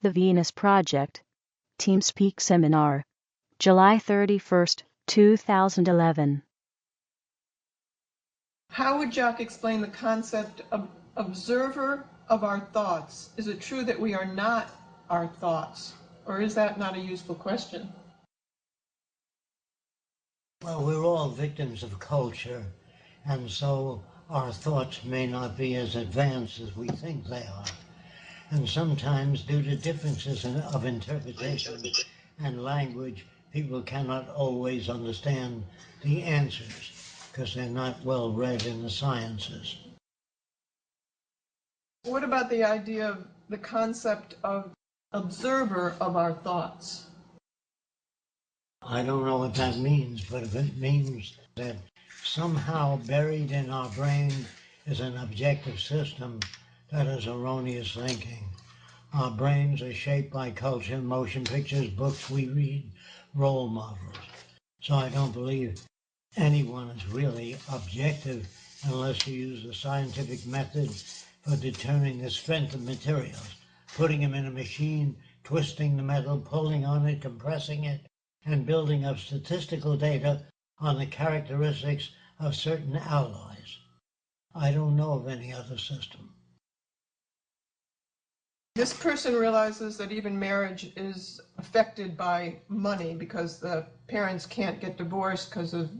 The Venus Project, TeamSpeak Seminar, July 31st, 2011. How would Jacques explain the concept of observer of our thoughts? Is it true that we are not our thoughts, or is that not a useful question? Well, we're all victims of culture, and so our thoughts may not be as advanced as we think they are. And sometimes, due to differences of interpretation and language, people cannot always understand the answers because they're not well read in the sciences. What about the idea of the concept of observer of our thoughts? I don't know what that means, but if it means that somehow buried in our brain is an objective system, that is erroneous thinking. Our brains are shaped by culture, motion pictures, books we read, role models. So I don't believe anyone is really objective unless you use the scientific method for determining the strength of materials, putting them in a machine, twisting the metal, pulling on it, compressing it, and building up statistical data on the characteristics of certain alloys. I don't know of any other system. This person realizes that even marriage is affected by money because the parents can't get divorced because of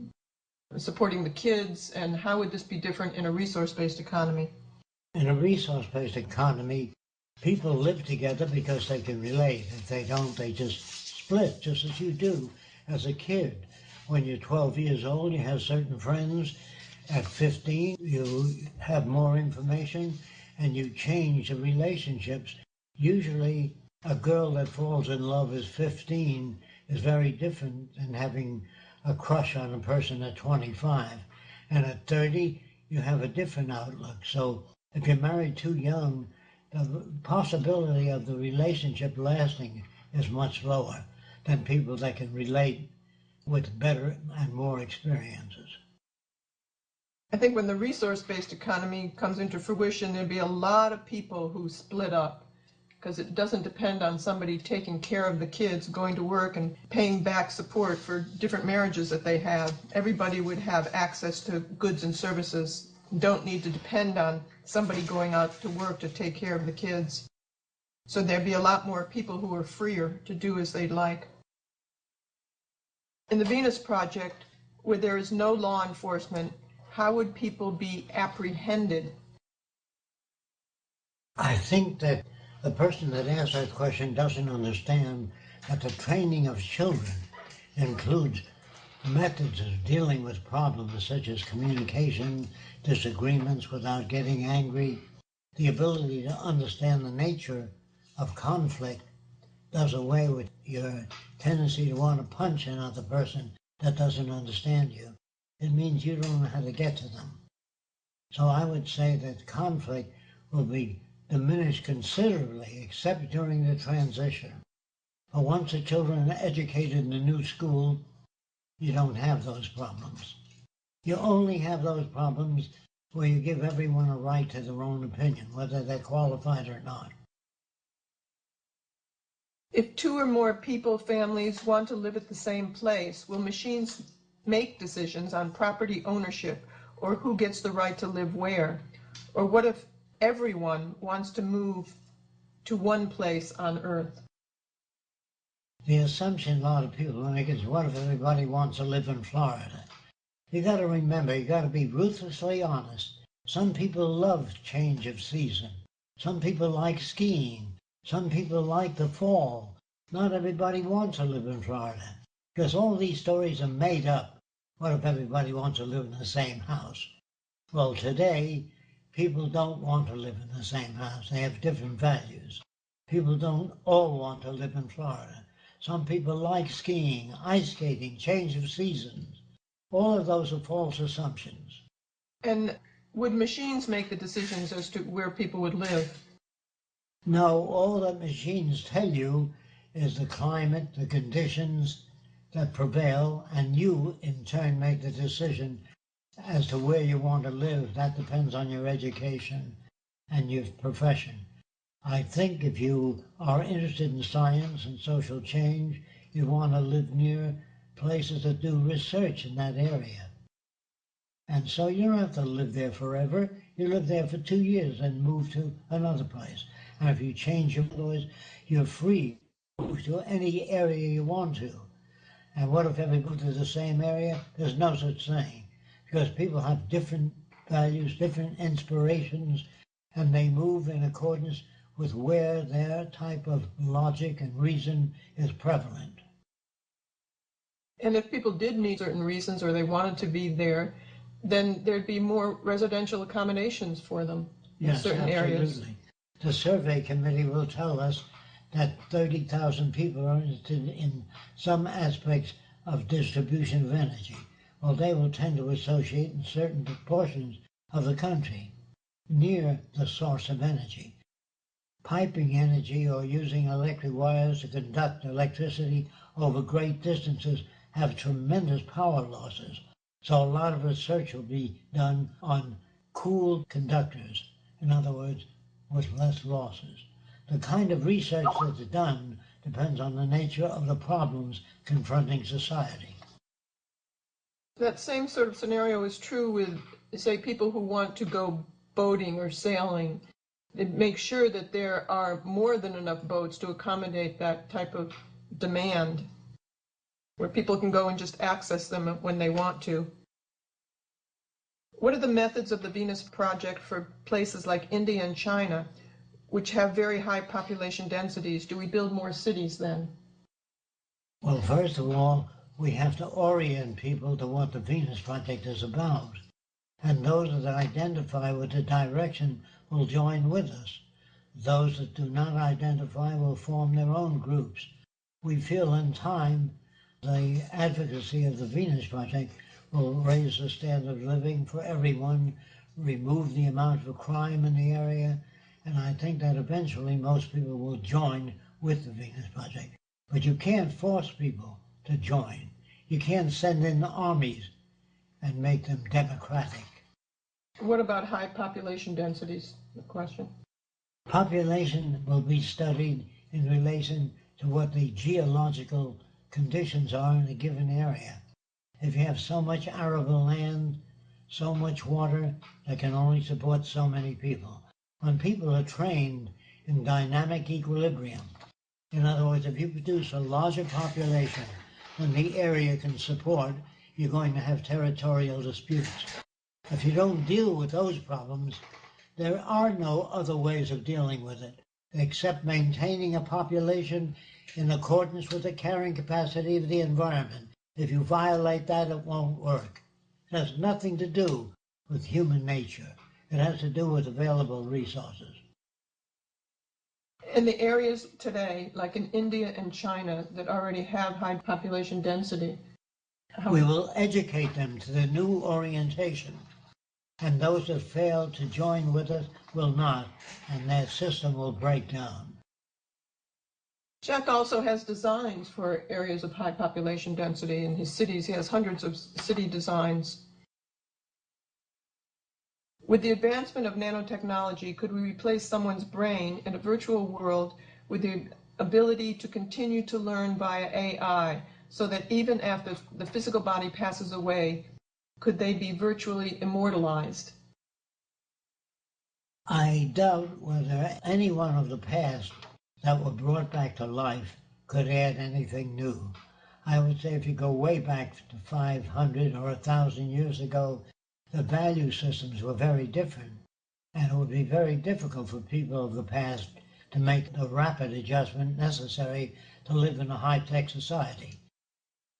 supporting the kids, and how would this be different in a resource-based economy? In a resource-based economy, people live together because they can relate. If they don't, they just split, just as you do as a kid. When you're 12 years old, you have certain friends. At 15, you have more information and you change the relationships. Usually, a girl that falls in love at 15 is very different than having a crush on a person at 25. And at 30, you have a different outlook. So if you're married too young, the possibility of the relationship lasting is much lower than people that can relate with better and more experiences. I think when the resource-based economy comes into fruition, there'll be a lot of people who split up because it doesn't depend on somebody taking care of the kids, going to work and paying back support for different marriages that they have. Everybody would have access to goods and services, don't need to depend on somebody going out to work to take care of the kids. So there'd be a lot more people who are freer to do as they'd like. In the Venus Project, where there is no law enforcement, how would people be apprehended? I think that the person that asked that question doesn't understand that the training of children includes methods of dealing with problems such as communication, disagreements without getting angry. The ability to understand the nature of conflict does away with your tendency to want to punch another person that doesn't understand you. It means you don't know how to get to them. So I would say that conflict will be diminished considerably, except during the transition. But once the children are educated in the new school, you don't have those problems. You only have those problems where you give everyone a right to their own opinion, whether they're qualified or not. If two or more people, families, want to live at the same place, will machines make decisions on property ownership or who gets the right to live where? Or what if everyone wants to move to one place on Earth? The assumption a lot of people make is, what if everybody wants to live in Florida? You got to remember, you got to be ruthlessly honest. Some people love change of season. Some people like skiing. Some people like the fall. Not everybody wants to live in Florida because all these stories are made up. What if everybody wants to live in the same house? Well, today, people don't want to live in the same house. They have different values. People don't all want to live in Florida. Some people like skiing, ice skating, change of seasons. All of those are false assumptions. And would machines make the decisions as to where people would live? No, all that machines tell you is the climate, the conditions that prevail, and you, in turn, make the decision as to where you want to live. That depends on your education and your profession. I think if you are interested in science and social change, you want to live near places that do research in that area. And so you don't have to live there forever. You live there for 2 years and move to another place. And if you change your voice, you're free to move to any area you want to. And what if everybody moved to the same area? There's no such thing. Because people have different values, different inspirations, and they move in accordance with where their type of logic and reason is prevalent. And if people did need certain reasons or they wanted to be there, then there'd be more residential accommodations for them in certain areas. The survey committee will tell us that 30,000 people are interested in some aspects of distribution of energy. Well, they will tend to associate in certain portions of the country near the source of energy. Piping energy or using electric wires to conduct electricity over great distances have tremendous power losses. So a lot of research will be done on cool conductors, in other words, with less losses. The kind of research that's done depends on the nature of the problems confronting society. That same sort of scenario is true with, say, people who want to go boating or sailing. They make sure that there are more than enough boats to accommodate that type of demand, where people can go and just access them when they want to. What are the methods of the Venus Project for places like India and China, which have very high population densities? Do we build more cities then? Well, first of all, we have to orient people to what the Venus Project is about. And those that identify with the direction will join with us. Those that do not identify will form their own groups. We feel in time the advocacy of the Venus Project will raise the standard of living for everyone, remove the amount of crime in the area, and I think that eventually most people will join with the Venus Project. But you can't force people to join. You can't send in armies and make them democratic. What about high population densities? The question. Population will be studied in relation to what the geological conditions are in a given area. If you have so much arable land, so much water, that can only support so many people. When people are trained in dynamic equilibrium, in other words, if you produce a larger population than the area can support, you're going to have territorial disputes. If you don't deal with those problems, there are no other ways of dealing with it except maintaining a population in accordance with the carrying capacity of the environment. If you violate that, it won't work. It has nothing to do with human nature. It has to do with available resources. In the areas today, like in India and China, that already have high population density, we will educate them to the new orientation. And those that fail to join with us will not, and their system will break down. Jack also has designs for areas of high population density in his cities. He has hundreds of city designs. With the advancement of nanotechnology, could we replace someone's brain in a virtual world with the ability to continue to learn via AI, so that even after the physical body passes away, could they be virtually immortalized? I doubt whether anyone of the past that were brought back to life could add anything new. I would say if you go way back to 500 or 1,000 years ago, the value systems were very different, and it would be very difficult for people of the past to make the rapid adjustment necessary to live in a high-tech society.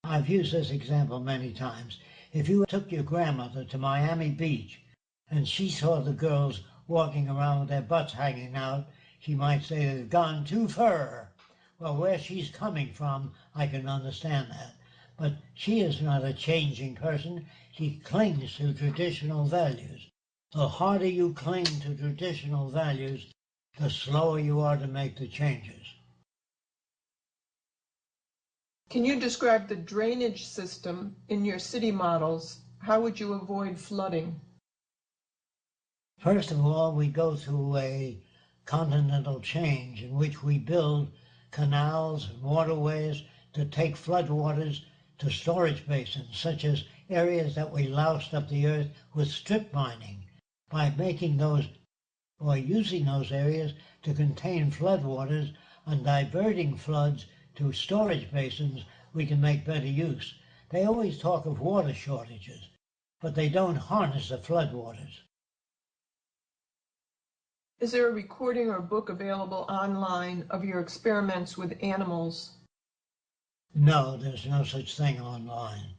I've used this example many times. If you took your grandmother to Miami Beach and she saw the girls walking around with their butts hanging out, she might say they've gone too far. Well, where she's coming from, I can understand that. But she is not a changing person. She clings to traditional values. The harder you cling to traditional values, the slower you are to make the changes. Can you describe the drainage system in your city models? How would you avoid flooding? First of all, we go through a continental change in which we build canals and waterways to take floodwaters to storage basins, such as areas that we loused up the earth with strip mining. By making those or using those areas to contain floodwaters and diverting floods to storage basins, we can make better use. They always talk of water shortages, but they don't harness the floodwaters. Is there a recording or book available online of your experiments with animals? No, there's no such thing online.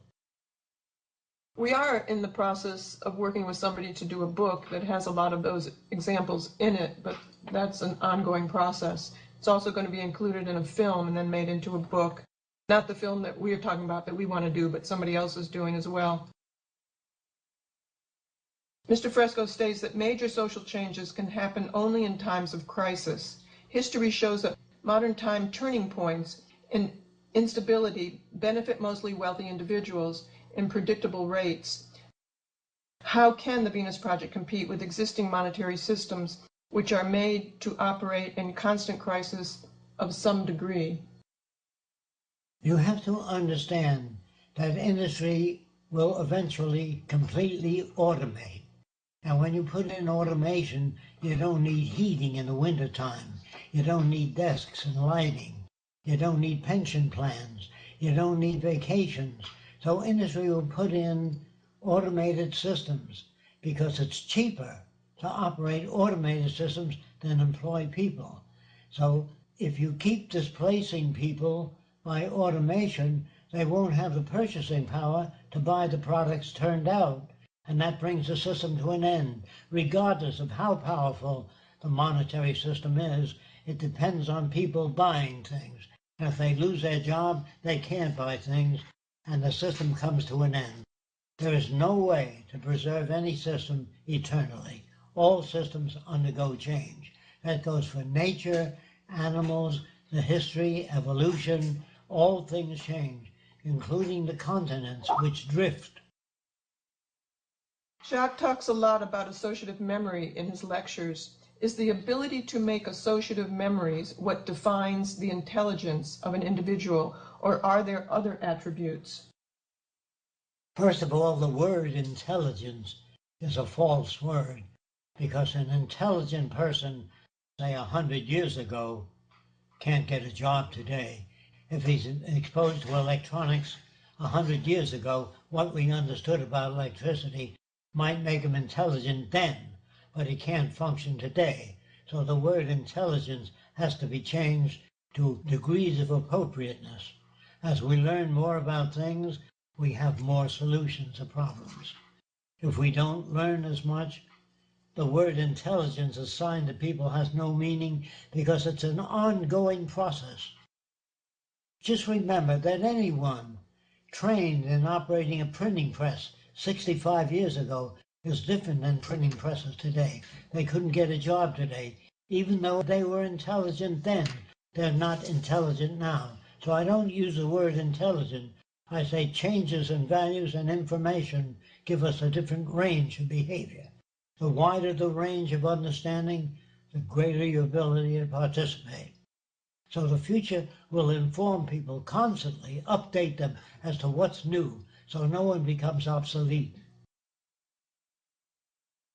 We are in the process of working with somebody to do a book that has a lot of those examples in it, but that's an ongoing process. It's also going to be included in a film and then made into a book. Not the film that we're talking about that we want to do, but somebody else is doing as well. Mr. Fresco states that major social changes can happen only in times of crisis. History shows that modern time turning points in instability benefit mostly wealthy individuals in predictable rates. How can the Venus Project compete with existing monetary systems which are made to operate in constant crisis of some degree? You have to understand that industry will eventually completely automate. And when you put in automation, you don't need heating in the wintertime. You don't need desks and lighting. You don't need pension plans. You don't need vacations. So industry will put in automated systems because it's cheaper to operate automated systems than employ people. So if you keep displacing people by automation, they won't have the purchasing power to buy the products turned out. And that brings the system to an end. Regardless of how powerful the monetary system is, it depends on people buying things. And if they lose their job, they can't buy things, and the system comes to an end. There is no way to preserve any system eternally. All systems undergo change. That goes for nature, animals, the history, evolution. All things change, including the continents which drift. Jacques talks a lot about associative memory in his lectures. Is the ability to make associative memories what defines the intelligence of an individual, or are there other attributes? First of all, the word intelligence is a false word, because an intelligent person, say 100 years ago, can't get a job today. If he's exposed to electronics 100 years ago, what we understood about electricity might make him intelligent then, but he can't function today. So the word intelligence has to be changed to degrees of appropriateness. As we learn more about things, we have more solutions to problems. If we don't learn as much, the word intelligence assigned to people has no meaning because it's an ongoing process. Just remember that anyone trained in operating a printing press 65 years ago is different than printing presses today. They couldn't get a job today. Even though they were intelligent then, they're not intelligent now. So I don't use the word intelligent. I say changes in values and information give us a different range of behavior. The wider the range of understanding, the greater your ability to participate. So the future will inform people constantly, update them as to what's new, so no one becomes obsolete.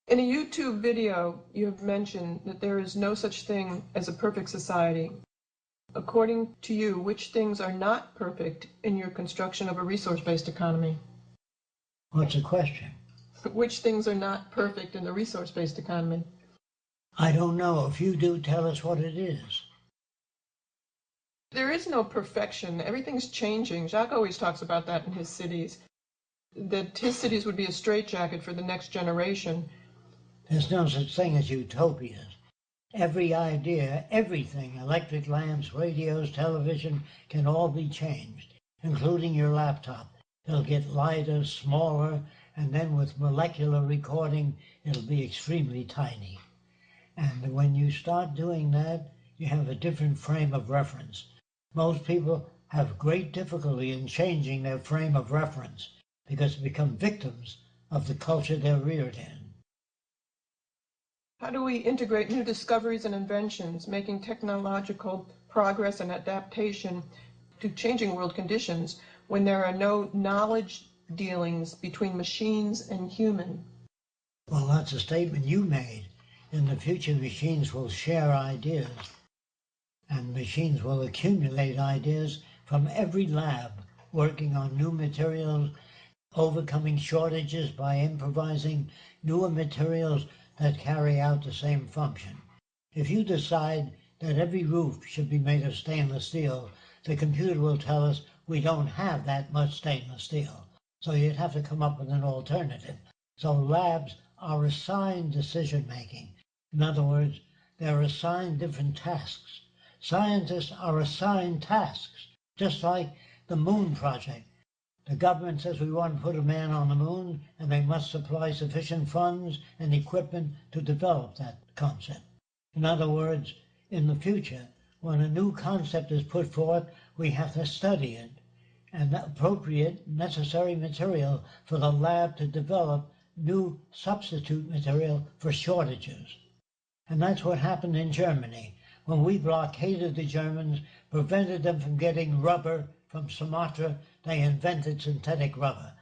In a YouTube video, you have mentioned that there is no such thing as a perfect society. According to you, which things are not perfect in your construction of a resource-based economy? What's the question? Which things are not perfect in the resource-based economy? I don't know. If you do, tell us what it is. There is no perfection. Everything's changing. Jacques always talks about that in his cities, that his cities would be a straitjacket for the next generation. There's no such thing as utopias. Every idea, everything, electric lamps, radios, television, can all be changed, including your laptop. It'll get lighter, smaller, and then with molecular recording, it'll be extremely tiny. And when you start doing that, you have a different frame of reference. Most people have great difficulty in changing their frame of reference because they become victims of the culture they're reared in. How do we integrate new discoveries and inventions, making technological progress and adaptation to changing world conditions when there are no knowledge dealings between machines and human? Well, that's a statement you made. In the future, machines will share ideas, and machines will accumulate ideas from every lab working on new materials, overcoming shortages by improvising newer materials that carry out the same function. If you decide that every roof should be made of stainless steel, the computer will tell us we don't have that much stainless steel. So you'd have to come up with an alternative. So labs are assigned decision making. In other words, they're assigned different tasks. Scientists are assigned tasks, just like the moon project. The government says we want to put a man on the moon, and they must supply sufficient funds and equipment to develop that concept. In other words, in the future, when a new concept is put forth, we have to study it and appropriate necessary material for the lab to develop new substitute material for shortages. And that's what happened in Germany. When we blockaded the Germans, prevented them from getting rubber from Sumatra, they invented synthetic rubber.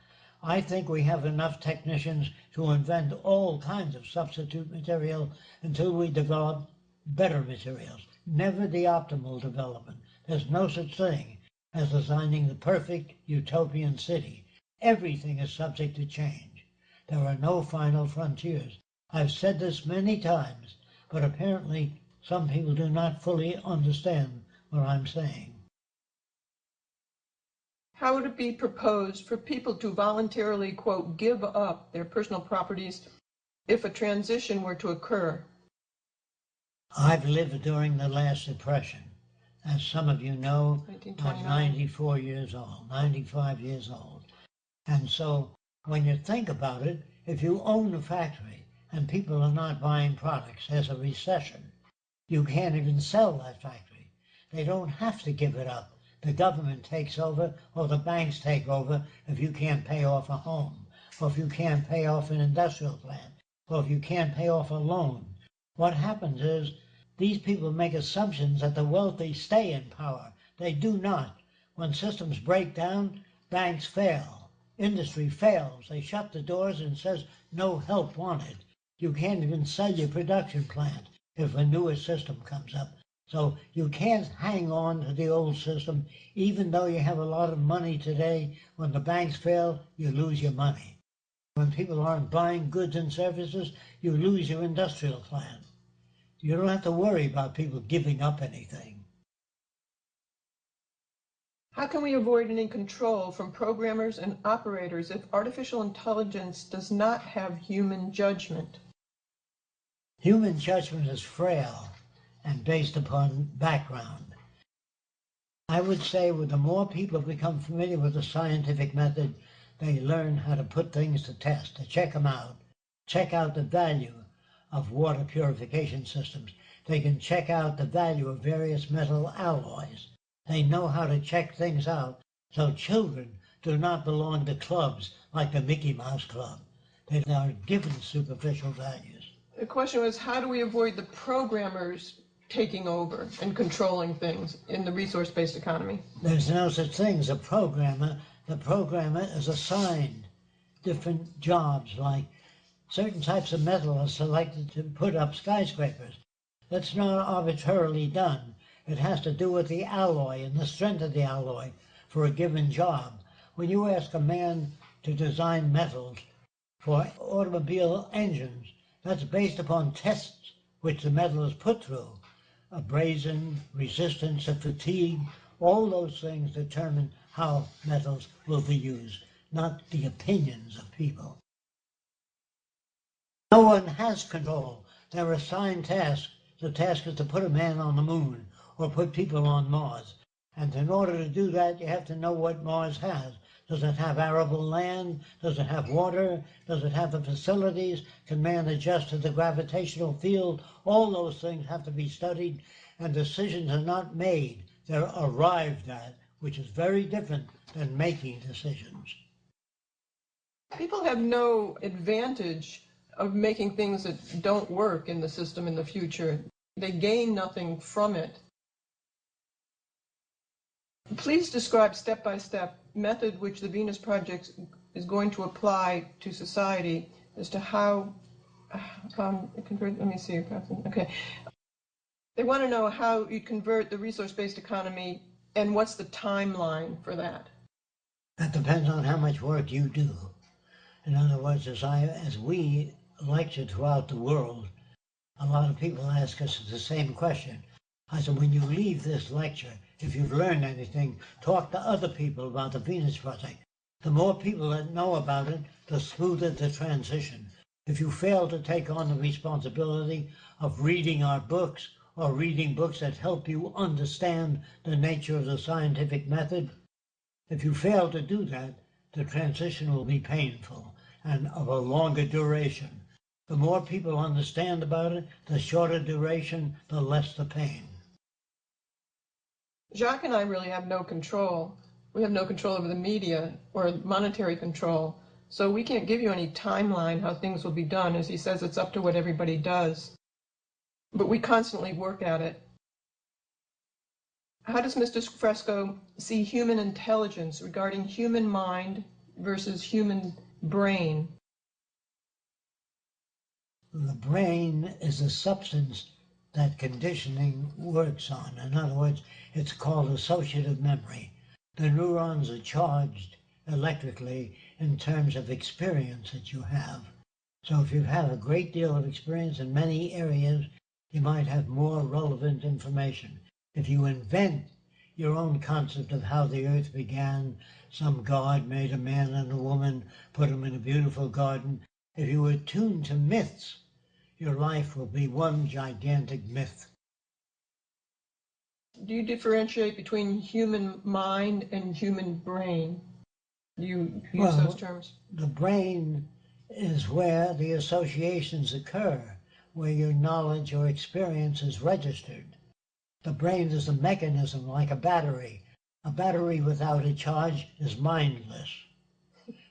I think we have enough technicians to invent all kinds of substitute material until we develop better materials. Never the optimal development. There's no such thing as designing the perfect utopian city. Everything is subject to change. There are no final frontiers. I've said this many times, but apparently some people do not fully understand what I'm saying. How would it be proposed for people to voluntarily, quote, give up their personal properties if a transition were to occur? I've lived during the last depression. As some of you know, I'm 94 years old, 95 years old. And so when you think about it, if you own a factory and people are not buying products, there's a recession. You can't even sell that factory. They don't have to give it up. The government takes over or the banks take over if you can't pay off a home, or if you can't pay off an industrial plant, or if you can't pay off a loan. What happens is these people make assumptions that the wealthy stay in power. They do not. When systems break down, banks fail. Industry fails. They shut the doors and says no help wanted. You can't even sell your production plant if a newer system comes up. So you can't hang on to the old system, even though you have a lot of money today. When the banks fail, you lose your money. When people aren't buying goods and services, you lose your industrial plant. You don't have to worry about people giving up anything. How can we avoid any control from programmers and operators if artificial intelligence does not have human judgment? Human judgment is frail and based upon background. I would say with the more people become familiar with the scientific method, they learn how to put things to test, to check them out, check out the value of water purification systems. They can check out the value of various metal alloys. They know how to check things out. So children do not belong to clubs like the Mickey Mouse Club. They are given superficial values. The question was, how do we avoid the programmers taking over and controlling things in the resource-based economy? There's no such thing as a programmer. The programmer is assigned different jobs, like certain types of metal are selected to put up skyscrapers. That's not arbitrarily done. It has to do with the alloy and the strength of the alloy for a given job. When you ask a man to design metals for automobile engines, that's based upon tests which the metal is put through. Abrasion, resistance to fatigue, all those things determine how metals will be used, not the opinions of people. No one has control. They're assigned tasks. The task is to put a man on the moon or put people on Mars. And in order to do that, you have to know what Mars has. Does it have arable land? Does it have water? Does it have the facilities? Can man adjust to the gravitational field? All those things have to be studied, and decisions are not made. They're arrived at, which is very different than making decisions. People have no advantage of making things that don't work in the system in the future. They gain nothing from it. Please describe step-by-step method which the Venus Project is going to apply to society as to how, let me see, okay. They want to know how you convert the resource-based economy and what's the timeline for that. That depends on how much work you do. In other words, as we lecture throughout the world, a lot of people ask us the same question. I said, when you leave this lecture, if you've learned anything, talk to other people about the Venus Project. The more people that know about it, the smoother the transition. If you fail to take on the responsibility of reading our books or reading books that help you understand the nature of the scientific method, if you fail to do that, the transition will be painful and of a longer duration. The more people understand about it, the shorter duration, the less the pain. Jacques and I really have no control. We have no control over the media or monetary control. So we can't give you any timeline how things will be done. As he says, it's up to what everybody does. But we constantly work at it. How does Mr. Fresco see human intelligence regarding human mind versus human brain? The brain is a substance that conditioning works on. In other words, it's called associative memory. The neurons are charged electrically in terms of experience that you have. So if you have a great deal of experience in many areas, you might have more relevant information. If you invent your own concept of how the earth began, some god made a man and a woman, put them in a beautiful garden. If you are tuned to myths, your life will be one gigantic myth. Do you differentiate between human mind and human brain? Do you use those terms? The brain is where the associations occur, where your knowledge or experience is registered. The brain is a mechanism like a battery. A battery without a charge is mindless.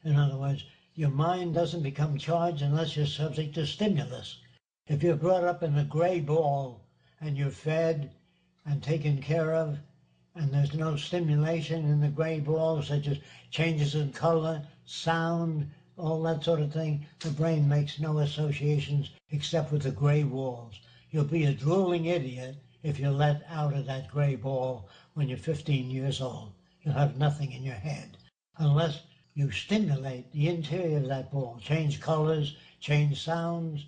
In other words, your mind doesn't become charged unless you're subject to stimulus. If you're brought up in a gray ball and you're fed and taken care of, and there's no stimulation in the gray ball, such as changes in color, sound, all that sort of thing, the brain makes no associations except with the gray walls. You'll be a drooling idiot if you're let out of that gray ball when you're 15 years old. You'll have nothing in your head unless you stimulate the interior of that ball, change colors, change sounds,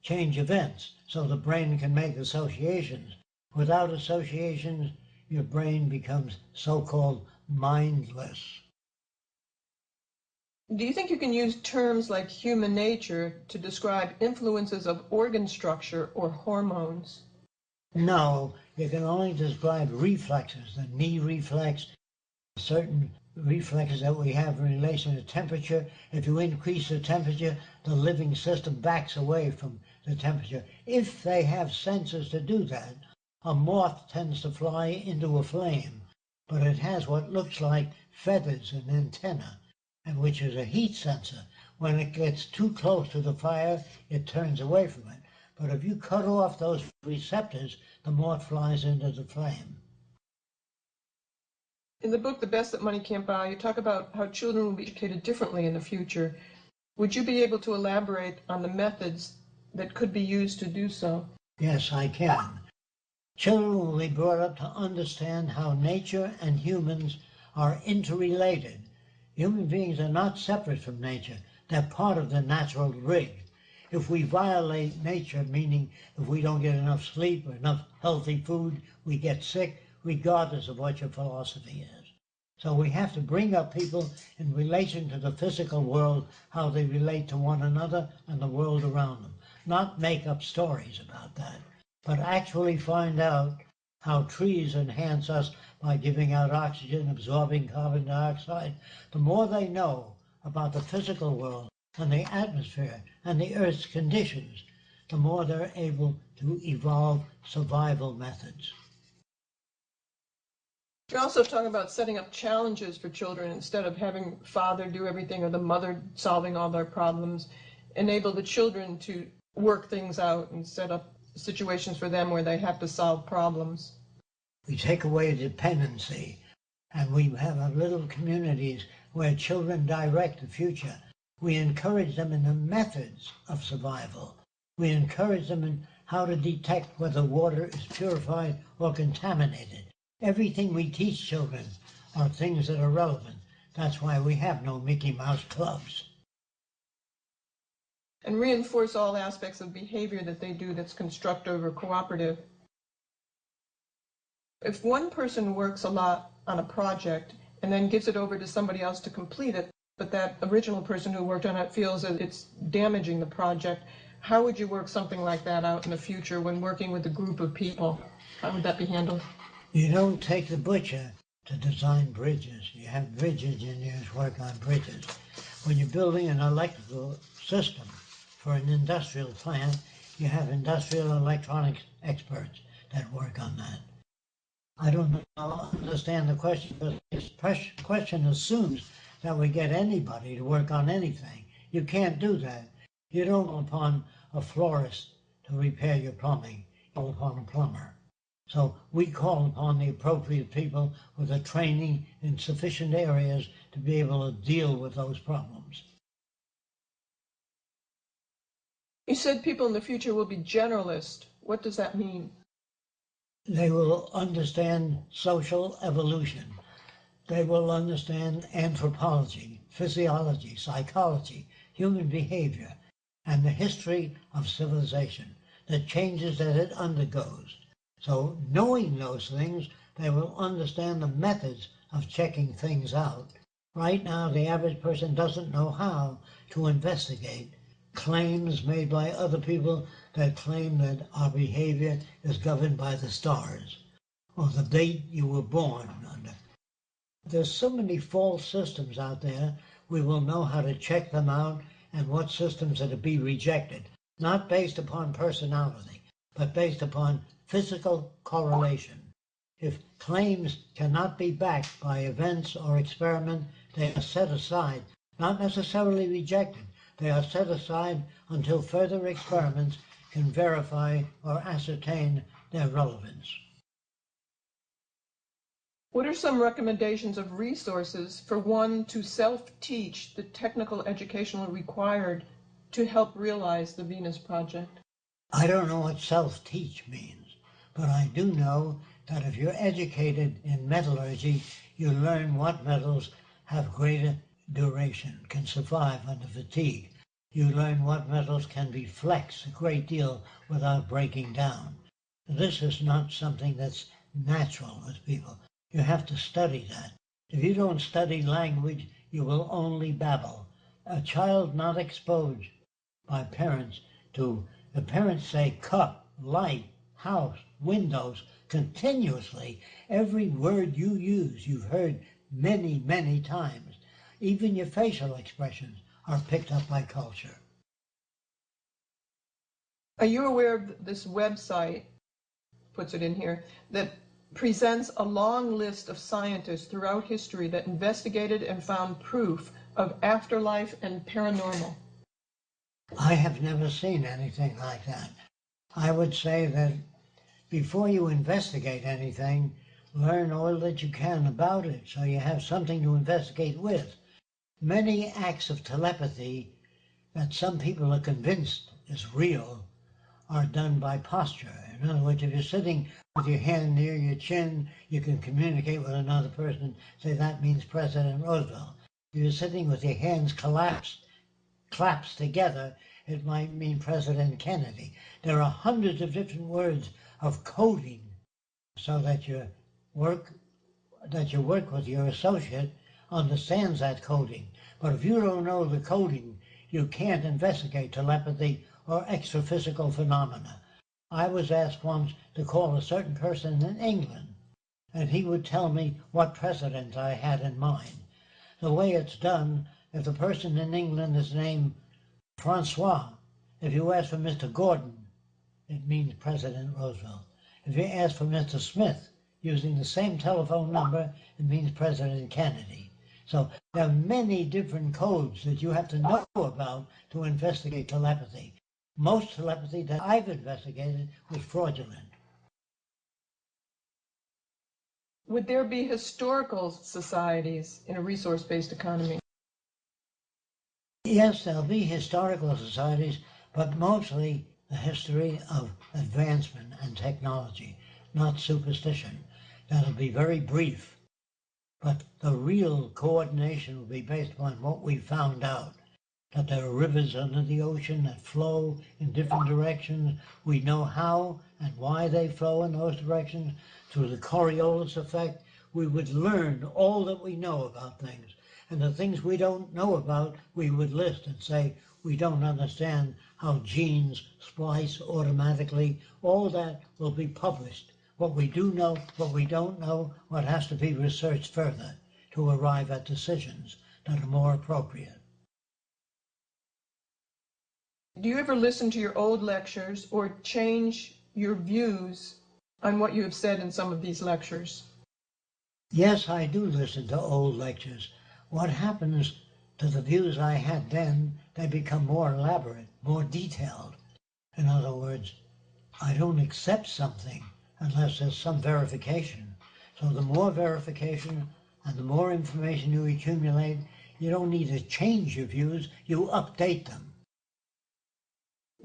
change events, so the brain can make associations. Without associations, your brain becomes so-called mindless. Do you think you can use terms like human nature to describe influences of organ structure or hormones? No, you can only describe reflexes, the knee reflex, certain reflexes that we have in relation to temperature. If you increase the temperature, the living system backs away from the temperature. If they have sensors to do that, a moth tends to fly into a flame, but it has what looks like feathers and antenna, and which is a heat sensor. When it gets too close to the fire, it turns away from it. But if you cut off those receptors, the moth flies into the flame. In the book, The Best That Money Can't Buy, you talk about how children will be educated differently in the future. Would you be able to elaborate on the methods that could be used to do so? Yes, I can. Children will be brought up to understand how nature and humans are interrelated. Human beings are not separate from nature. They're part of the natural rig. If we violate nature, meaning if we don't get enough sleep or enough healthy food, we get sick, regardless of what your philosophy is. So we have to bring up people in relation to the physical world, how they relate to one another and the world around them. Not make up stories about that, but actually find out how trees enhance us by giving out oxygen, absorbing carbon dioxide. The more they know about the physical world and the atmosphere and the Earth's conditions, the more they're able to evolve survival methods. You're also talking about setting up challenges for children instead of having father do everything or the mother solving all their problems. enable the children to work things out and set up situations for them where they have to solve problems. We take away dependency, and we have little communities where children direct the future. We encourage them in the methods of survival. We encourage them in how to detect whether water is purified or contaminated. Everything we teach children are things that are relevant. That's why we have no Mickey Mouse clubs. And reinforce all aspects of behavior that they do that's constructive or cooperative. If one person works a lot on a project and then gives it over to somebody else to complete it, but that original person who worked on it feels that it's damaging the project, how would you work something like that out in the future when working with a group of people? How would that be handled? You don't take the butcher to design bridges. You have bridge engineers work on bridges. When you're building an electrical system for an industrial plant, you have industrial electronics experts that work on that. I don't understand the question, but this question assumes that we get anybody to work on anything. You can't do that. You don't call upon a florist to repair your plumbing. You call upon a plumber. So we call upon the appropriate people with the training in sufficient areas to be able to deal with those problems. You said people in the future will be generalist. What does that mean? They will understand social evolution. They will understand anthropology, physiology, psychology, human behavior, and the history of civilization, the changes that it undergoes. So knowing those things, they will understand the methods of checking things out. Right now, the average person doesn't know how to investigate claims made by other people that claim that our behavior is governed by the stars or the date you were born under. There's so many false systems out there, we will know how to check them out and what systems are to be rejected, not based upon personality, but based upon physical correlation. If claims cannot be backed by events or experiment, they are set aside, not necessarily rejected. They are set aside until further experiments can verify or ascertain their relevance. What are some recommendations of resources for one to self-teach the technical education required to help realize the Venus Project? I don't know what self-teach means, but I do know that if you're educated in metallurgy, you learn what metals have greater duration, can survive under fatigue. You learn what metals can be flexed a great deal without breaking down. This is not something that's natural with people. You have to study that. If you don't study language, you will only babble. A child not exposed by parents to, the parents say cup, light, house, windows, continuously. Every word you use, you've heard many, many times. Even your facial expressions are picked up by culture. Are you aware of this website, puts it in here, that presents a long list of scientists throughout history that investigated and found proof of afterlife and paranormal? I have never seen anything like that. I would say that before you investigate anything, learn all that you can about it so you have something to investigate with. Many acts of telepathy that some people are convinced is real are done by posture. In other words, if you're sitting with your hand near your chin, you can communicate with another person, say that means President Roosevelt. If you're sitting with your hands clasped together, it might mean President Kennedy. There are hundreds of different words of coding so that your work with your associate understands that coding. But if you don't know the coding, you can't investigate telepathy or extraphysical phenomena. I was asked once to call a certain person in England, and he would tell me what president I had in mind. The way it's done, if the person in England is named Francois, if you ask for Mr. Gordon, it means President Roosevelt. If you ask for Mr. Smith, using the same telephone number, it means President Kennedy. So there are many different codes that you have to know about to investigate telepathy. Most telepathy that I've investigated was fraudulent. Would there be historical societies in a resource-based economy? Yes, there'll be historical societies, but mostly the history of advancement and technology, not superstition. That'll be very brief, but the real coordination will be based upon what we found out. That there are rivers under the ocean that flow in different directions. We know how and why they flow in those directions. Through the Coriolis effect, we would learn all that we know about things. And the things we don't know about, we would list and say, we don't understand how genes splice automatically. All that will be published. What we do know, what we don't know, what has to be researched further to arrive at decisions that are more appropriate. Do you ever listen to your old lectures or change your views on what you have said in some of these lectures? Yes, I do listen to old lectures. What happens to the views I had then, they become more elaborate, more detailed. In other words, I don't accept something unless there's some verification. So the more verification and the more information you accumulate, you don't need to change your views, you update them.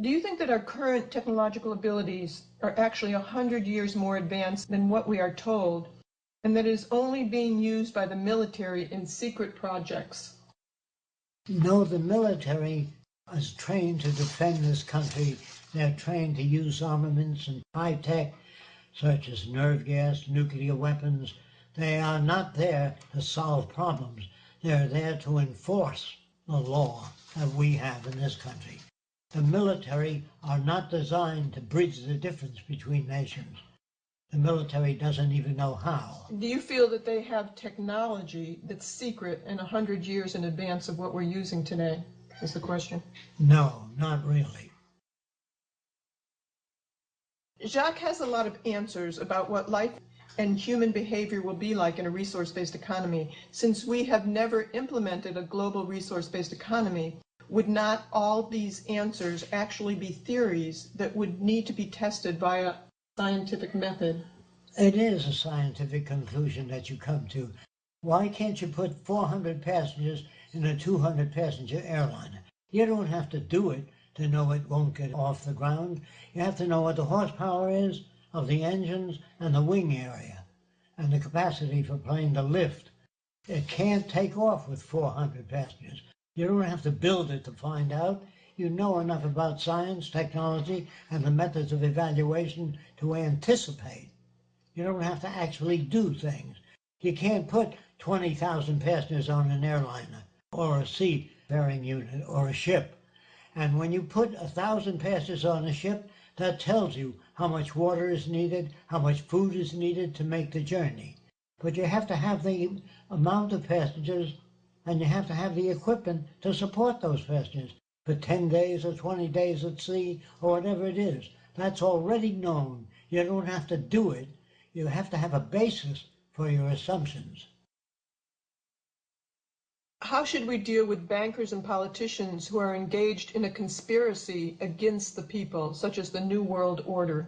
Do you think that our current technological abilities are actually 100 years more advanced than what we are told, and that it is only being used by the military in secret projects? No, the military is trained to defend this country. They're trained to use armaments and high tech, such as nerve gas, nuclear weapons. They are not there to solve problems. They're there to enforce the law that we have in this country. The military are not designed to bridge the difference between nations. The military doesn't even know how. Do you feel that they have technology that's secret and 100 years in advance of what we're using today, is the question? No, not really. Jacques has a lot of answers about what life and human behavior will be like in a resource-based economy. Since we have never implemented a global resource-based economy, would not all these answers actually be theories that would need to be tested via scientific method? It is a scientific conclusion that you come to. Why can't you put 400 passengers in a 200-passenger airliner? You don't have to do it to know it won't get off the ground. You have to know what the horsepower is of the engines and the wing area and the capacity for plane to lift. It can't take off with 400 passengers. You don't have to build it to find out. You know enough about science, technology, and the methods of evaluation to anticipate. You don't have to actually do things. You can't put 20,000 passengers on an airliner or a seafaring unit or a ship. And when you put 1,000 passengers on a ship, that tells you how much water is needed, how much food is needed to make the journey. But you have to have the amount of passengers and you have to have the equipment to support those passengers for 10 days or 20 days at sea or whatever it is. That's already known. You don't have to do it. You have to have a basis for your assumptions. How should we deal with bankers and politicians who are engaged in a conspiracy against the people, such as the New World Order?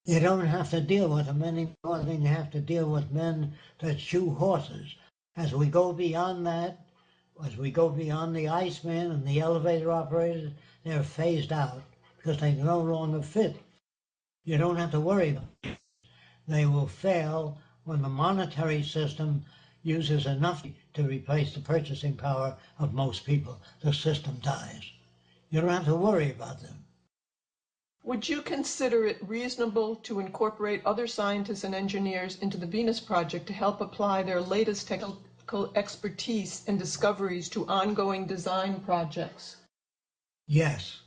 You don't have to deal with them any more than you have to deal with men that shoe horses. As we go beyond that, as we go beyond the Iceman and the elevator operators, they're phased out because they no longer fit. You don't have to worry about them. They will fail when the monetary system uses enough to replace the purchasing power of most people. The system dies. You don't have to worry about them. Would you consider it reasonable to incorporate other scientists and engineers into the Venus Project to help apply their latest technical expertise and discoveries to ongoing design projects? Yes.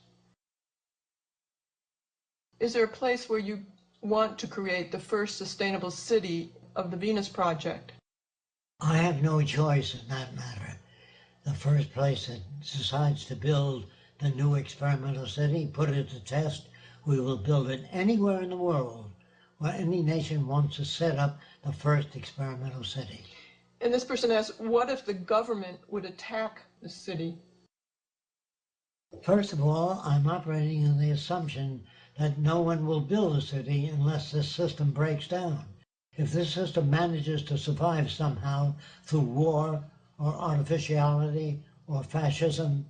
Is there a place where you want to create the first sustainable city of the Venus Project? I have no choice in that matter. The first place that decides to build the new experimental city, put it to test, we will build it anywhere in the world where any nation wants to set up the first experimental city. And this person asks, what if the government would attack the city? First of all, I'm operating on the assumption that no one will build a city unless this system breaks down. If this system manages to survive somehow through war or artificiality or fascism,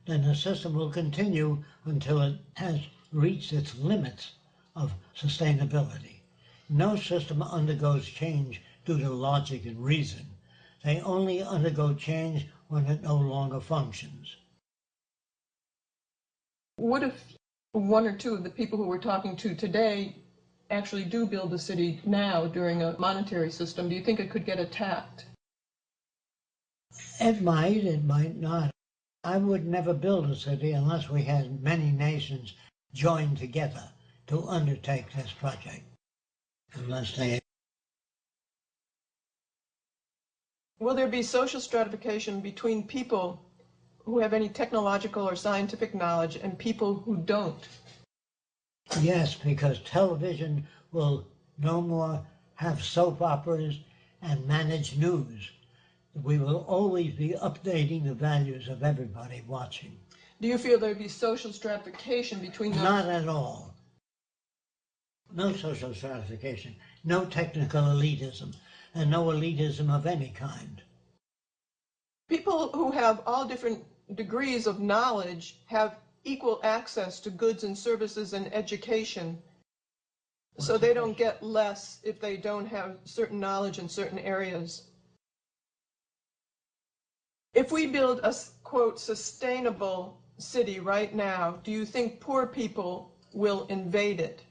then the system will continue until it has reached its limits of sustainability. No system undergoes change due to logic and reason. They only undergo change when it no longer functions. What if one or two of the people who we're talking to today actually do build a city now during a monetary system? Do you think it could get attacked? It might not. I would never build a city unless we had many nations joined together to undertake this project. Unless they... Will there be social stratification between people who have any technological or scientific knowledge and people who don't? Yes, because television will no more have soap operas and manage news. We will always be updating the values of everybody watching. Do you feel there'd be social stratification between those? Not at all. No social stratification, no technical elitism, and no elitism of any kind. People who have all different degrees of knowledge have equal access to goods and services and education, so they don't get less if they don't have certain knowledge in certain areas. If we build a, quote, sustainable city right now, do you think poor people will invade it?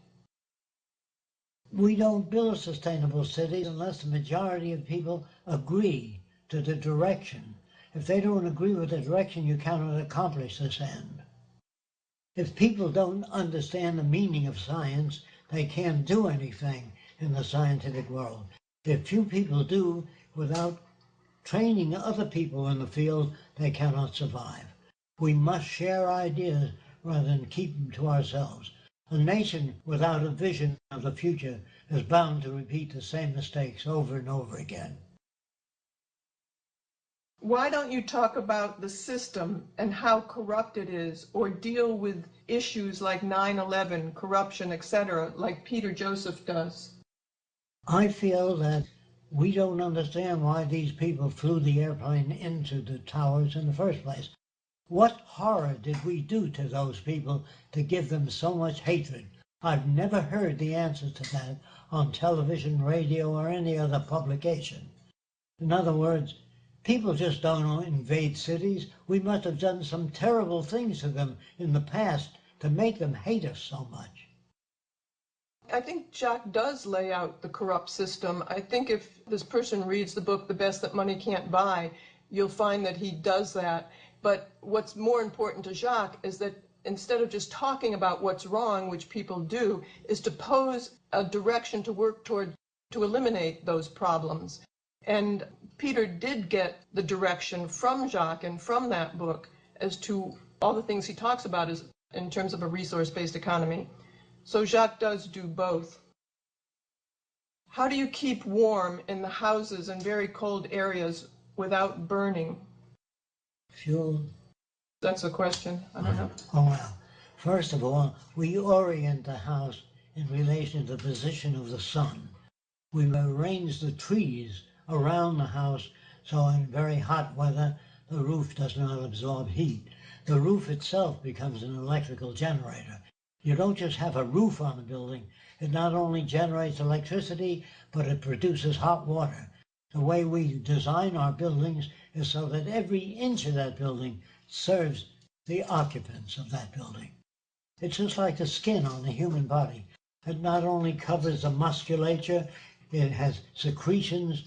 We don't build sustainable cities unless the majority of people agree to the direction. If they don't agree with the direction, you cannot accomplish this end. If people don't understand the meaning of science, they can't do anything in the scientific world. If few people do, without training other people in the field, they cannot survive. We must share ideas rather than keep them to ourselves. A nation without a vision of the future is bound to repeat the same mistakes over and over again. Why don't you talk about the system and how corrupt it is, or deal with issues like 9/11, corruption, etc., like Peter Joseph does? I feel that we don't understand why these people flew the airplane into the towers in the first place. What horror did we do to those people to give them so much hatred? I've never heard the answer to that on television, radio, or any other publication. In other words, people just don't invade cities. We must have done some terrible things to them in the past to make them hate us so much. I think Jacques does lay out the corrupt system. I think if this person reads the book, The Best That Money Can't Buy, you'll find that he does that. But what's more important to Jacques is that instead of just talking about what's wrong, which people do, is to pose a direction to work toward to eliminate those problems. And Peter did get the direction from Jacques and from that book as to all the things he talks about is in terms of a resource-based economy. So Jacques does do both. How do you keep warm in the houses in very cold areas without burning? Fuel. That's a question. I don't know. Oh, well. First of all, we orient the house in relation to the position of the sun. We arrange the trees around the house so in very hot weather the roof does not absorb heat. The roof itself becomes an electrical generator. You don't just have a roof on the building. It not only generates electricity, but it produces hot water. The way we design our buildings is so that every inch of that building serves the occupants of that building. It's just like the skin on the human body. It not only covers the musculature, it has secretions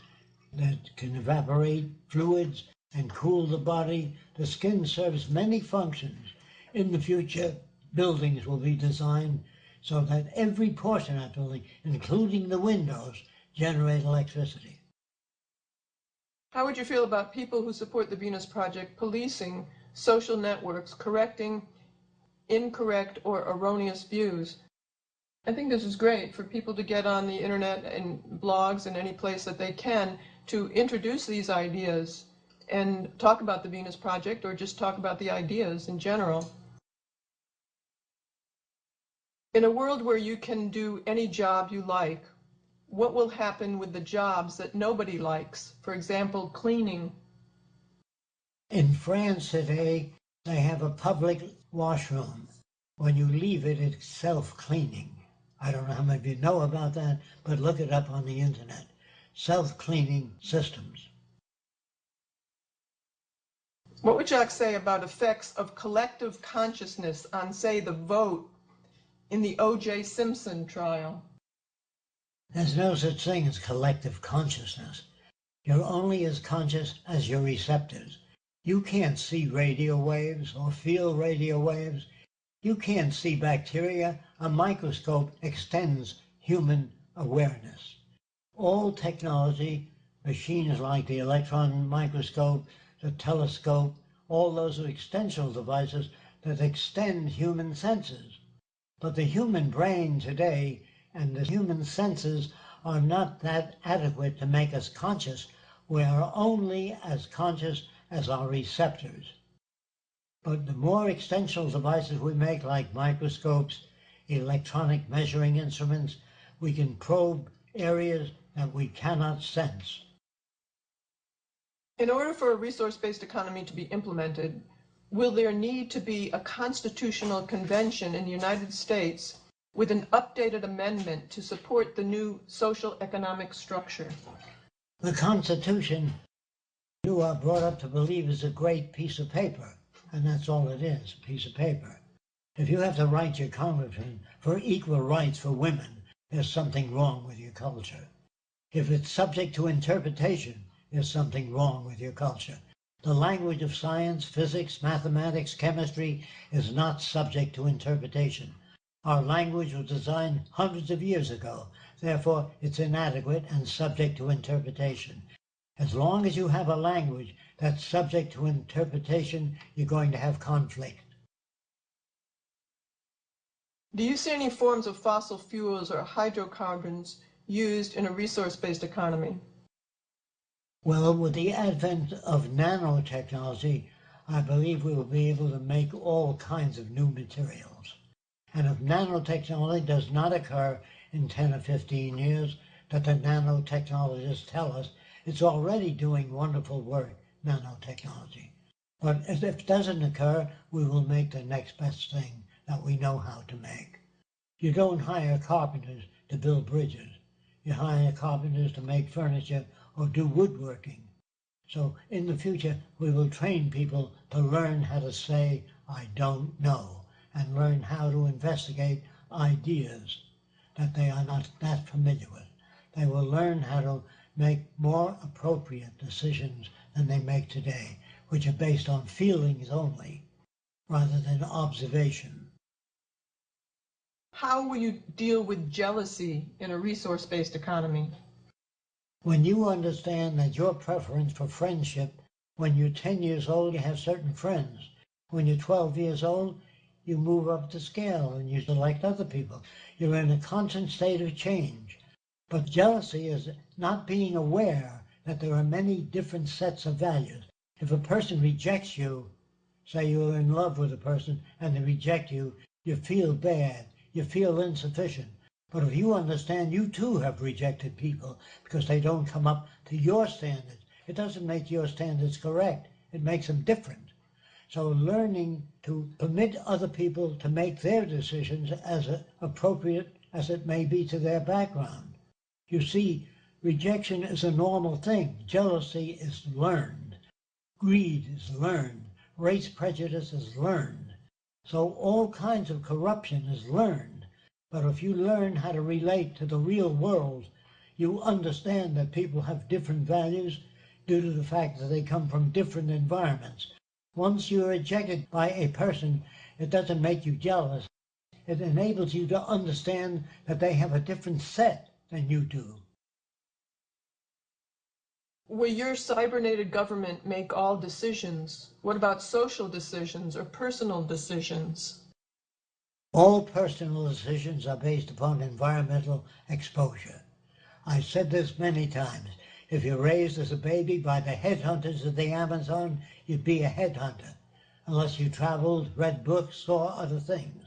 that can evaporate fluids and cool the body. The skin serves many functions. In the future, buildings will be designed so that every portion of that building, including the windows, generate electricity. How would you feel about people who support the Venus Project policing social networks, correcting incorrect or erroneous views? I think this is great for people to get on the internet and blogs and any place that they can to introduce these ideas and talk about the Venus Project, or just talk about the ideas in general. In a world where you can do any job you like, what will happen with the jobs that nobody likes? For example, cleaning. In France today, they have a public washroom. When you leave it, it's self-cleaning. I don't know how many of you know about that, but look it up on the internet. Self-cleaning systems. What would Jacques say about effects of collective consciousness on, say, the vote in the O.J. Simpson trial? There's no such thing as collective consciousness. You're only as conscious as your receptors. You can't see radio waves or feel radio waves. You can't see bacteria. A microscope extends human awareness. All technology, machines like the electron microscope, the telescope, all those are extensional devices that extend human senses. But the human brain today and the human senses are not that adequate to make us conscious. We are only as conscious as our receptors. But the more extensional devices we make, like microscopes, electronic measuring instruments, we can probe areas that we cannot sense. In order for a resource-based economy to be implemented, will there need to be a constitutional convention in the United States with an updated amendment to support the new social economic structure? The Constitution, you are brought up to believe, is a great piece of paper, and that's all it is, a piece of paper. If you have to write your congressman for equal rights for women, there's something wrong with your culture. If it's subject to interpretation, there's something wrong with your culture. The language of science, physics, mathematics, chemistry is not subject to interpretation. Our language was designed hundreds of years ago. Therefore, it's inadequate and subject to interpretation. As long as you have a language that's subject to interpretation, you're going to have conflict. Do you see any forms of fossil fuels or hydrocarbons used in a resource-based economy? Well, with the advent of nanotechnology, I believe we will be able to make all kinds of new materials. And if nanotechnology does not occur in 10 or 15 years, that the nanotechnologists tell us, it's already doing wonderful work, nanotechnology. But if it doesn't occur, we will make the next best thing that we know how to make. You don't hire carpenters to build bridges. You hire carpenters to make furniture or do woodworking. So in the future, we will train people to learn how to say, I don't know, and learn how to investigate ideas that they are not that familiar with. They will learn how to make more appropriate decisions than they make today, which are based on feelings only, rather than observation. How will you deal with jealousy in a resource-based economy? When you understand that your preference for friendship, when you're 10 years old, you have certain friends. When you're 12 years old, you move up the scale and you select other people. You're in a constant state of change. But jealousy is not being aware that there are many different sets of values. If a person rejects you, say you're in love with a person and they reject you, you feel bad, you feel insufficient. But if you understand you too have rejected people because they don't come up to your standards, it doesn't make your standards correct, it makes them different. So learning to permit other people to make their decisions as appropriate as it may be to their background. You see, rejection is a normal thing. Jealousy is learned. Greed is learned. Race prejudice is learned. So all kinds of corruption is learned. But if you learn how to relate to the real world, you understand that people have different values due to the fact that they come from different environments. Once you're rejected by a person, it doesn't make you jealous. It enables you to understand that they have a different set than you do. Will your cybernated government make all decisions? What about social decisions or personal decisions? All personal decisions are based upon environmental exposure. I've said this many times. If you're raised as a baby by the headhunters of the Amazon, you'd be a headhunter, unless you traveled, read books, saw other things.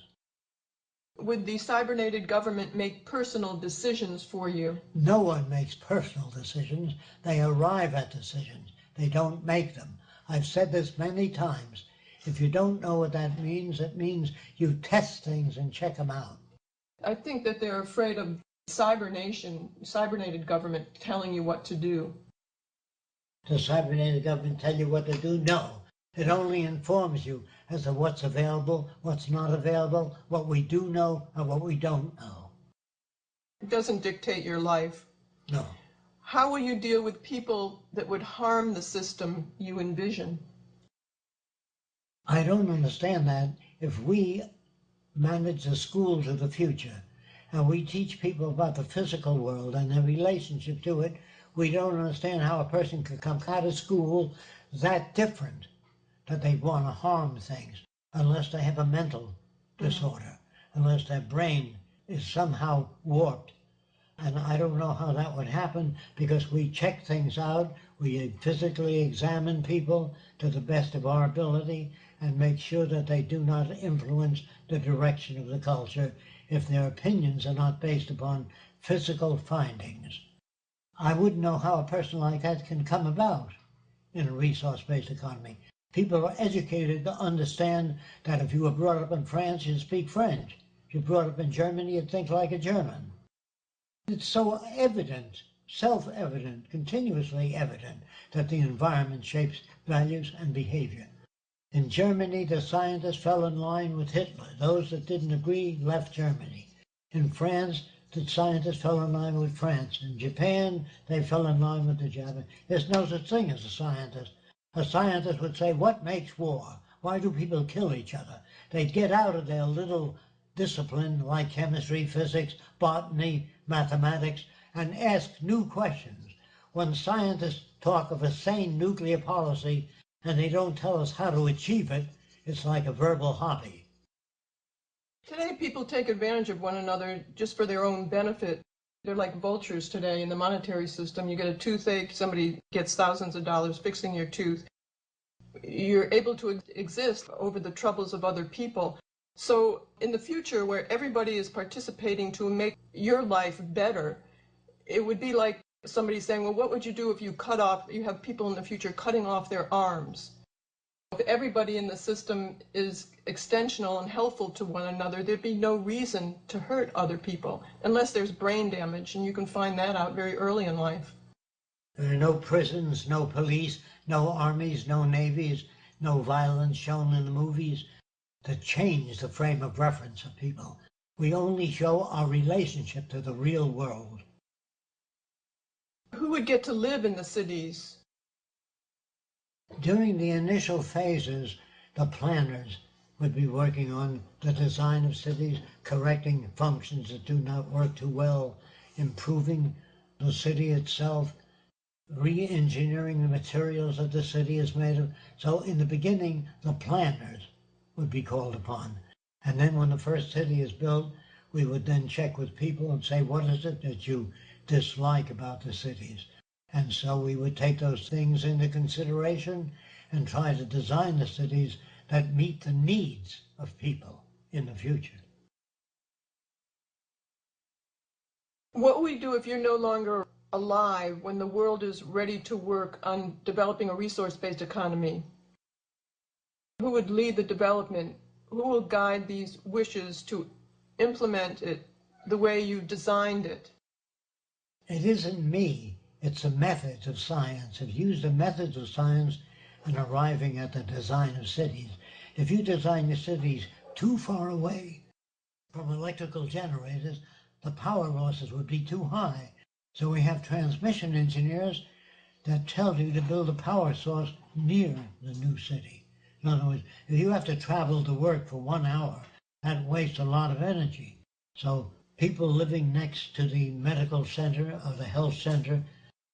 Would the cybernated government make personal decisions for you? No one makes personal decisions. They arrive at decisions. They don't make them. I've said this many times. If you don't know what that means, it means you test things and check them out. I think that they're afraid of cybernated government telling you what to do. Does cybernated government tell you what to do? No. It only informs you as to what's available, what's not available, what we do know, and what we don't know. It doesn't dictate your life. No. How will you deal with people that would harm the system you envision? I don't understand that. If we manage the schools of the future and we teach people about the physical world and their relationship to it, we don't understand how a person could come out of school that different, that they want to harm things, unless they have a mental disorder, unless their brain is somehow warped. And I don't know how that would happen, because we check things out, we physically examine people to the best of our ability and make sure that they do not influence the direction of the culture if their opinions are not based upon physical findings. I wouldn't know how a person like that can come about in a resource-based economy. People are educated to understand that if you were brought up in France, you'd speak French. If you're brought up in Germany, you'd think like a German. It's so evident, self-evident, continuously evident, that the environment shapes values and behavior. In Germany, the scientists fell in line with Hitler. Those that didn't agree left Germany. In France, the scientists fell in line with France. In Japan, they fell in line with the Japanese. There's no such thing as a scientist. A scientist would say, what makes war? Why do people kill each other? They'd get out of their little discipline like chemistry, physics, botany, mathematics, and ask new questions. When scientists talk of a sane nuclear policy and they don't tell us how to achieve it, it's like a verbal hobby. Today, people take advantage of one another just for their own benefit. They're like vultures today in the monetary system. You get a toothache, somebody gets thousands of dollars fixing your tooth. You're able to exist over the troubles of other people. So in the future, where everybody is participating to make your life better, it would be like somebody saying, well, what would you do if you have people in the future cutting off their arms? If everybody in the system is extensional and helpful to one another, there'd be no reason to hurt other people, unless there's brain damage, and you can find that out very early in life. There are no prisons, no police, no armies, no navies, no violence shown in the movies to change the frame of reference of people. We only show our relationship to the real world. Who would get to live in the cities? During the initial phases, the planners would be working on the design of cities, correcting functions that do not work too well, improving the city itself, re-engineering the materials that the city is made of. So in the beginning, the planners would be called upon. And then when the first city is built, we would then check with people and say, what is it that you dislike about the cities? And so we would take those things into consideration and try to design the cities that meet the needs of people in the future. What will we do if you're no longer alive when the world is ready to work on developing a resource-based economy? Who would lead the development? Who will guide these wishes to implement it the way you designed it? It isn't me. It's the methods of science. If you use the methods of science in arriving at the design of cities, if you design your cities too far away from electrical generators, the power losses would be too high. So we have transmission engineers that tell you to build a power source near the new city. In other words, if you have to travel to work for 1 hour, that wastes a lot of energy. So people living next to the medical center or the health center,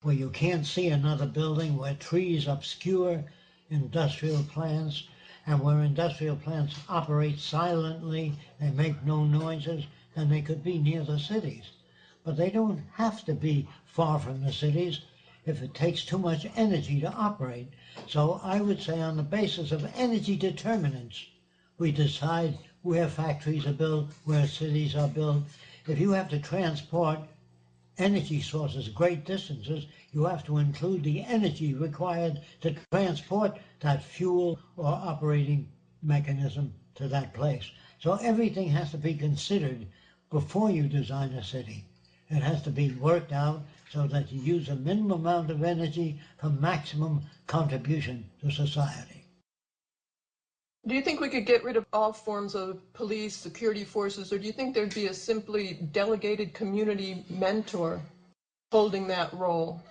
where you can't see another building, where trees obscure industrial plants, and where industrial plants operate silently, they make no noises, then they could be near the cities. But they don't have to be far from the cities. if it takes too much energy to operate. So I would say on the basis of energy determinants, we decide where factories are built, where cities are built. If you have to transport energy sources great distances, you have to include the energy required to transport that fuel or operating mechanism to that place. So everything has to be considered before you design a city. It has to be worked out so that you use a minimum amount of energy for maximum contribution to society. Do you think we could get rid of all forms of police, security forces, or do you think there'd be a simply delegated community mentor holding that role?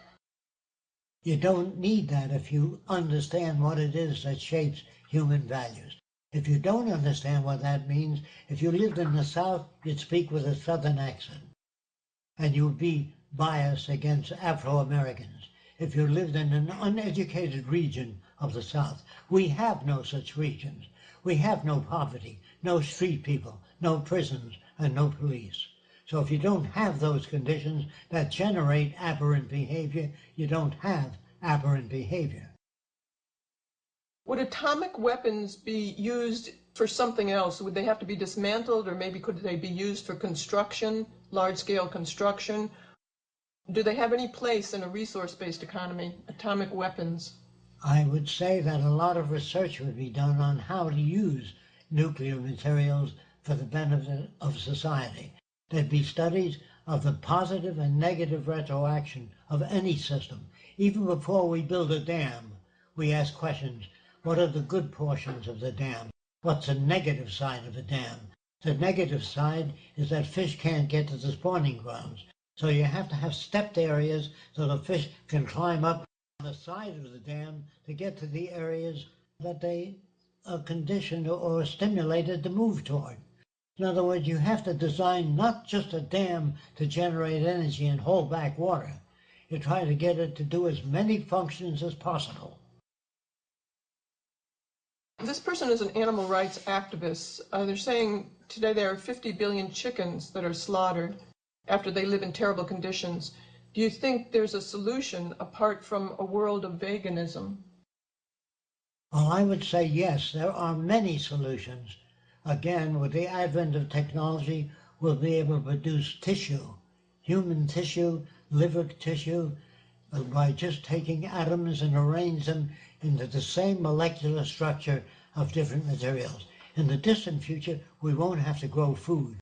You don't need that if you understand what it is that shapes human values. If you don't understand what that means, if you lived in the South, you'd speak with a Southern accent, and you would be biased against Afro-Americans. If you lived in an uneducated region of the South, we have no such regions. We have no poverty, no street people, no prisons, and no police. So if you don't have those conditions that generate aberrant behavior, you don't have aberrant behavior. Would atomic weapons be used for something else? Would they have to be dismantled, or maybe could they be used for construction, large-scale construction? Do they have any place in a resource-based economy, atomic weapons? I would say that a lot of research would be done on how to use nuclear materials for the benefit of society. There'd be studies of the positive and negative retroaction of any system. Even before we build a dam, we ask questions. What are the good portions of the dam? What's the negative side of a dam? The negative side is that fish can't get to the spawning grounds. So you have to have stepped areas so the fish can climb up on the side of the dam to get to the areas that they are conditioned or stimulated to move toward. In other words, you have to design not just a dam to generate energy and hold back water. You try to get it to do as many functions as possible. This person is an animal rights activist. They're saying today there are 50 billion chickens that are slaughtered after they live in terrible conditions. Do you think there's a solution apart from a world of veganism? Well, I would say yes, there are many solutions. Again, with the advent of technology, we'll be able to produce tissue, human tissue, liver tissue, by just taking atoms and arrange them into the same molecular structure of different materials. In the distant future, we won't have to grow food.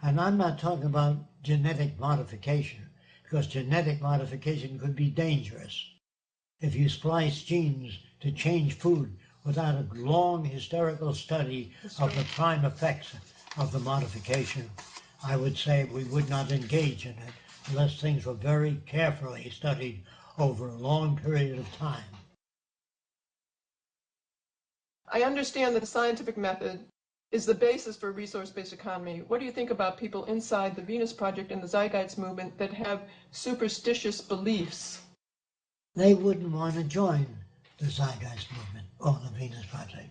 And I'm not talking about genetic modification, because genetic modification could be dangerous. If you splice genes to change food without a long historical study of the prime effects of the modification, I would say we would not engage in it unless things were very carefully studied over a long period of time. I understand that the scientific method is the basis for a resource-based economy. What do you think about people inside the Venus Project and the Zeitgeist movement that have superstitious beliefs? They wouldn't want to join the Zeitgeist movement or the Venus Project.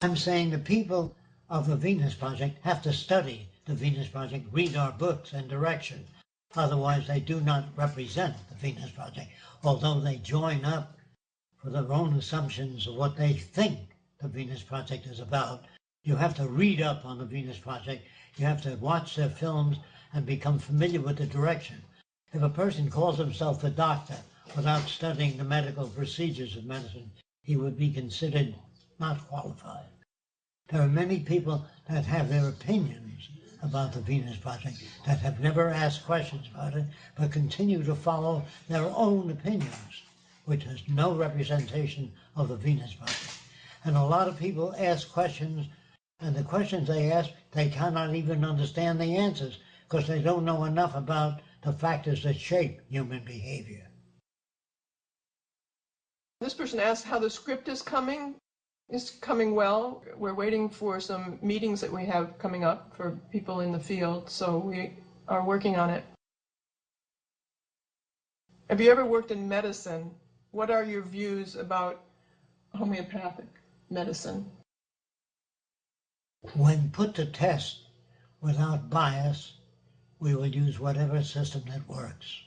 I'm saying the people of the Venus Project have to study the Venus Project, read our books and direction. Otherwise, they do not represent the Venus Project, although they join up for their own assumptions of what they think the Venus Project is about. You have to read up on the Venus Project. You have to watch their films and become familiar with the direction. If a person calls himself a doctor without studying the medical procedures of medicine, he would be considered not qualified. There are many people that have their opinions about the Venus Project that have never asked questions about it, but continue to follow their own opinions, which is no representation of the Venus Project. And a lot of people ask questions, and the questions they ask, they cannot even understand the answers because they don't know enough about the factors that shape human behavior. This person asked how the script is coming. It's coming well. We're waiting for some meetings that we have coming up for people in the field, so we are working on it. Have you ever worked in medicine? What are your views about homeopathic medicine? When put to test without bias, we will use whatever system that works.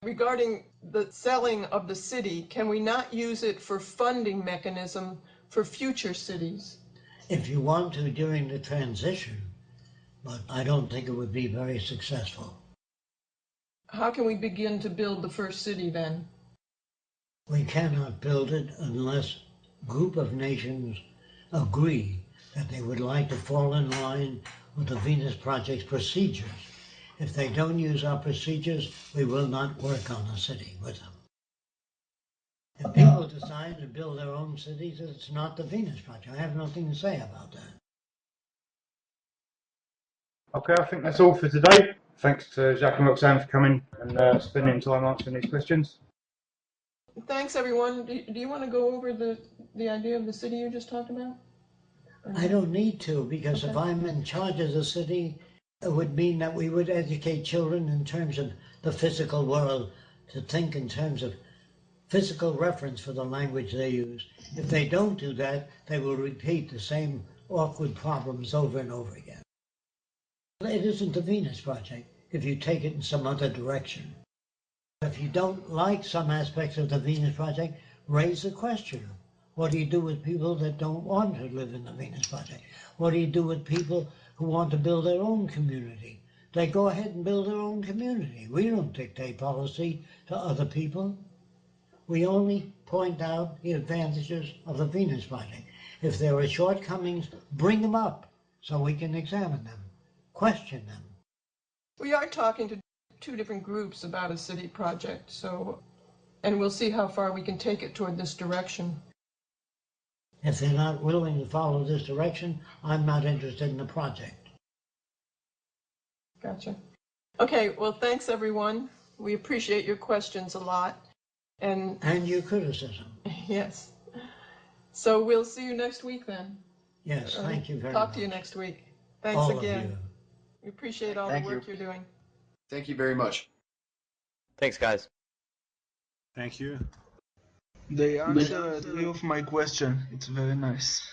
Regarding the selling of the city, can we not use it for funding mechanism for future cities? If you want to during the transition, but I don't think it would be very successful. How can we begin to build the first city then? We cannot build it unless a group of nations agree that they would like to fall in line with the Venus Project's procedures. If they don't use our procedures, we will not work on a city with them. If people decide to build their own cities, it's not the Venus Project. I have nothing to say about that. Okay, I think that's all for today. Thanks to Jacques and Roxanne for coming and spending time answering these questions. Thanks, everyone. Do you want to go over the idea of the city you just talked about? I don't need to, because Okay. if I'm in charge of the city, it would mean that we would educate children in terms of the physical world, to think in terms of physical reference for the language they use. If they don't do that, they will repeat the same awkward problems over and over again. It isn't the Venus Project if you take it in some other direction. If you don't like some aspects of the Venus Project, raise the question. What do you do with people that don't want to live in the Venus Project? What do you do with people who want to build their own community? They go ahead and build their own community. We don't dictate policy to other people. We only point out the advantages of the Venus Project. If there are shortcomings, bring them up so we can examine them, question them. We are talking to two different groups about a city project, and we'll see how far we can take it toward this direction. If they're not willing to follow this direction, I'm not interested in the project. Gotcha. Okay, well, thanks, everyone. We appreciate your questions a lot. And your criticism. yes. So we'll see you next week then. Yes, thank you very much. much. Talk to you next week. Thanks All again. of you. We appreciate all the work you're doing. Thank you very much. Thanks, guys. Thank you. They answered three of my question. It's very nice.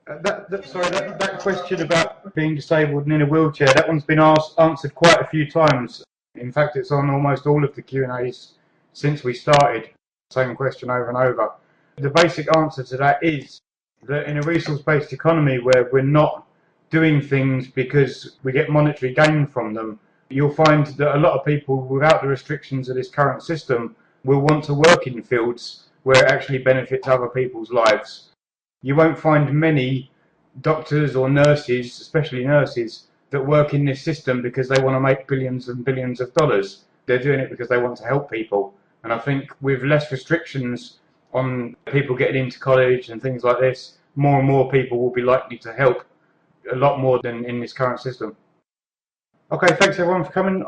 That question about being disabled and in a wheelchair, that one's been answered quite a few times. In fact, it's on almost all of the Q&As since we started. Same question over and over. The basic answer to that is that in a resource-based economy where we're not doing things because we get monetary gain from them, you'll find that a lot of people without the restrictions of this current system will want to work in fields where it actually benefits other people's lives. You won't find many doctors or nurses, especially nurses, that work in this system because they want to make billions and billions of dollars. They're doing it because they want to help people. And I think with less restrictions on people getting into college and things like this, more and more people will be likely to help a lot more than in this current system. Okay, thanks everyone for coming.